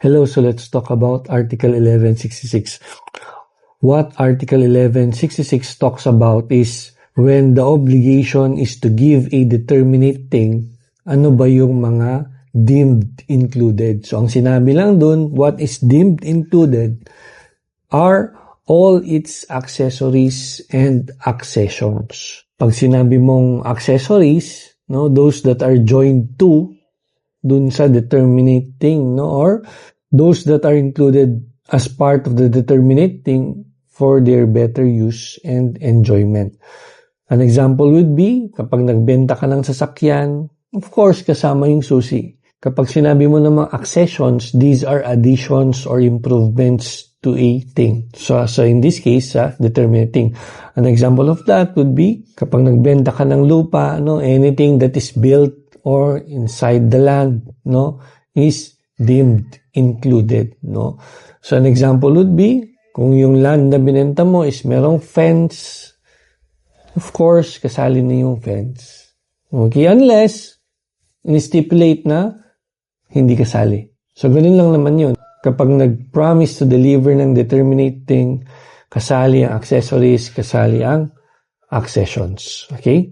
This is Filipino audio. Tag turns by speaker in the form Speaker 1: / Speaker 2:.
Speaker 1: Hello, so let's talk about Article 1166. What Article 1166 talks about is when the obligation is to give a determinate thing, ano ba yung mga deemed included? So, ang sinabi lang dun, what is deemed included are all its accessories and accessions. Pag sinabi mong accessories, no, those that are joined to dun sa determinate thing, no, or those that are included as part of the determinate thing for their better use and enjoyment. An example would be, kapag nagbenta ka ng sasakyan, of course, kasama yung susi. Kapag sinabi mo ng mga accessions, these are additions or improvements to a thing. So in this case, determinate thing. An example of that would be, kapag nagbenta ka ng lupa, no, anything that is built or inside the land, no, is deemed included, no. So an example would be, kung yung land na binenta mo is merong fence, of course, kasali na yung fence. Okay, unless in-stipulate na hindi kasali. So ganun lang naman yun. Kapag nag-promise to deliver ng determinate thing, kasali ang accessories, kasali ang accessions. Okay?